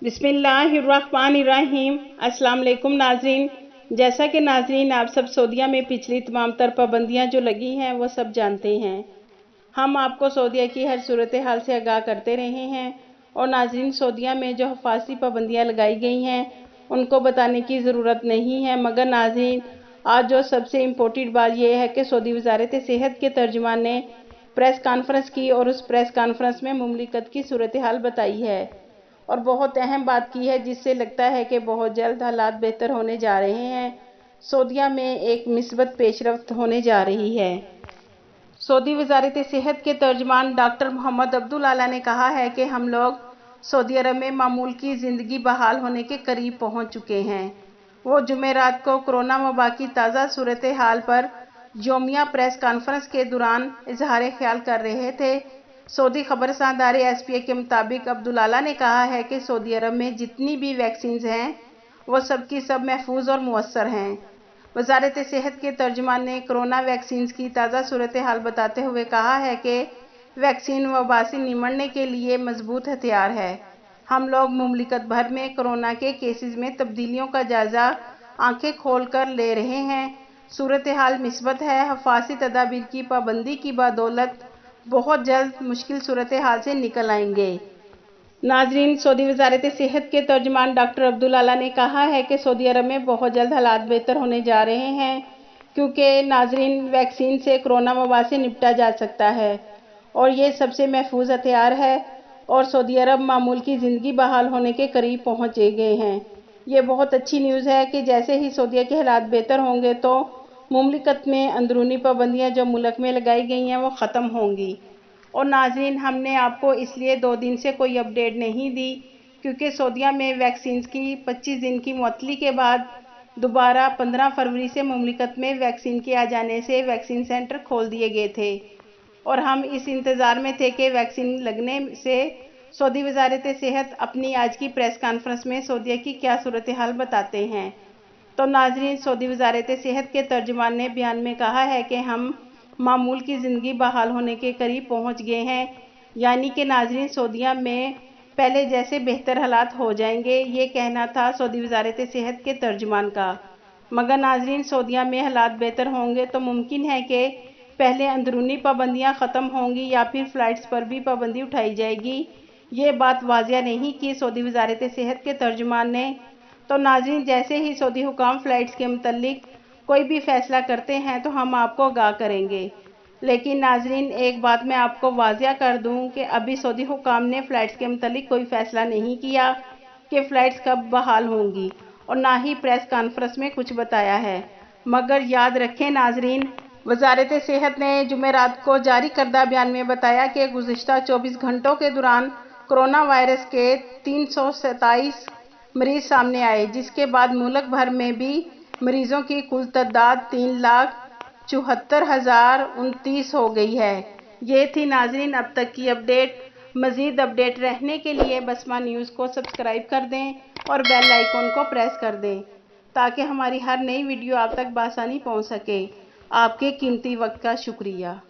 बिस्मिल्लाहिर्रहमानिर्रहीम। अस्सलाम वालेकुम नाजरीन। जैसा कि नाजरीन आप सब सऊदीया में पिछली तमाम तर पाबंदियाँ जो लगी हैं वो सब जानते हैं। हम आपको सऊदीया की हर सूरत हाल से आगाह करते रहे हैं और नाजरीन सऊदीया में जो हिफाजती पाबंदियाँ लगाई गई हैं उनको बताने की ज़रूरत नहीं है, मगर नाजरीन आज जो सबसे इम्पोर्टेंट बात यह है कि सऊदी वज़ारत सेहत के तर्जुमान ने प्रेस कॉन्फ्रेंस की और उस प्रेस कॉन्फ्रेंस में मुमलिकत की सूरत हाल बताई है और बहुत अहम बात की है, जिससे लगता है कि बहुत जल्द हालात बेहतर होने जा रहे हैं। सऊदीया में एक मिस्बत पेशरफ्त होने जा रही है। सऊदी वज़ारत सेहत के तर्जुमान डॉक्टर मोहम्मद अब्दुल आला ने कहा है कि हम लोग सऊदी अरब में मामूल की ज़िंदगी बहाल होने के करीब पहुंच चुके हैं। वो जुमेरात को कोरोना वबा की ताज़ा सूरत हाल पर यौमिया प्रेस कॉन्फ्रेंस के दौरान इजहार ख्याल कर रहे थे। सऊदी खबरसां इदारे एसपीए के मुताबिक अब्दुल आला ने कहा है कि सऊदी अरब में जितनी भी वैक्सीन हैं वो सब की सब महफूज और मुअस्सर हैं। वज़ारत सेहत के तर्जुमान ने कोरोना वैक्सीन की ताज़ा सूरत हाल बताते हुए कहा है कि वैक्सीन वबा से निमटने के लिए मजबूत हथियार है। हम लोग मुमलिकत भर में कोरोना के केसेस में तब्दीलियों का जायज़ा आंखें खोल कर ले रहे हैं। सूरत हाल मिस्बत है। हिफाजती तदाबीर की पाबंदी की बदौलत बहुत जल्द मुश्किल सूरत हाल से निकल आएंगे। नाजरीन सऊदी वज़ारत सेहत के तर्जुमान डॉक्टर अब्दुल आला ने कहा है कि सऊदी अरब में बहुत जल्द हालात बेहतर होने जा रहे हैं, क्योंकि नाजरीन वैक्सीन से कोरोना वबा से निपटा जा सकता है और ये सबसे महफूज हथियार है और सऊदी अरब मामूल की ज़िंदगी बहाल होने के करीब पहुँचे गए हैं। ये बहुत अच्छी न्यूज़ है कि जैसे ही सऊदीया के हालात बेहतर होंगे तो मुमलिकत में अंदरूनी पाबंदियाँ जो मुल्क में लगाई गई हैं वो ख़त्म होंगी। और नाजरीन हमने आपको इसलिए 2 दिन से कोई अपडेट नहीं दी क्योंकि सऊदीया में वैक्सीन की 25 दिन की मुअत्तली के बाद दोबारा 15 फरवरी से मुमलिकत में वैक्सीन के आ जाने से वैक्सीन सेंटर खोल दिए गए थे और हम इस इंतज़ार में थे कि वैक्सीन लगने से सऊदी वज़ारत सेहत अपनी आज की प्रेस कॉन्फ्रेंस में सऊदीया की क्या सूरत हाल बताते हैं। तो नाजरीन सऊदी वज़ारत सेहत के तर्जुमान ने बयान में कहा है कि हम मामूल की ज़िंदगी बहाल होने के करीब पहुंच गए हैं, यानी कि नाजरीन सऊदीया में पहले जैसे बेहतर हालात हो जाएंगे, ये कहना था सऊदी वज़ारत सेहत के तर्जुमान का। मगर नाजरीन सऊदीया में हालात बेहतर होंगे तो मुमकिन है कि पहले अंदरूनी पाबंदियां ख़त्म होंगी या फिर फ़्लाइट्स पर भी पाबंदी उठाई जाएगी। ये बात वाज़िया नहीं की सऊदी वज़ारत सेहत के तर्जुमान ने। तो नाजरीन जैसे ही सऊदी हुकाम फ़्लाइट्स के मुतल्लिक कोई भी फ़ैसला करते हैं तो हम आपको आगाह करेंगे। लेकिन नाजरीन एक बात मैं आपको वाज़िया कर दूं कि अभी सऊदी हुकाम ने फ़्लाइट्स के मुतल्लिक कोई फ़ैसला नहीं किया कि फ़्लाइट्स कब बहाल होंगी और ना ही प्रेस कॉन्फ्रेंस में कुछ बताया है। मगर याद रखें नाजरीन वज़ारत सेहत ने जुमेरात को जारी करदा बयान में बताया कि गुज़िश्ता 24 घंटों के दौरान कोरोना वायरस के 327 मरीज सामने आए, जिसके बाद मुल्क भर में भी मरीजों की कुल तादाद 3,74,029 हो गई है। ये थी नाजरीन अब तक की अपडेट। मज़ीद अपडेट रहने के लिए बसमा न्यूज़ को सब्सक्राइब कर दें और बेल आइकन को प्रेस कर दें ताकि हमारी हर नई वीडियो आप तक बआसानी पहुंच सके। आपके कीमती वक्त का शुक्रिया।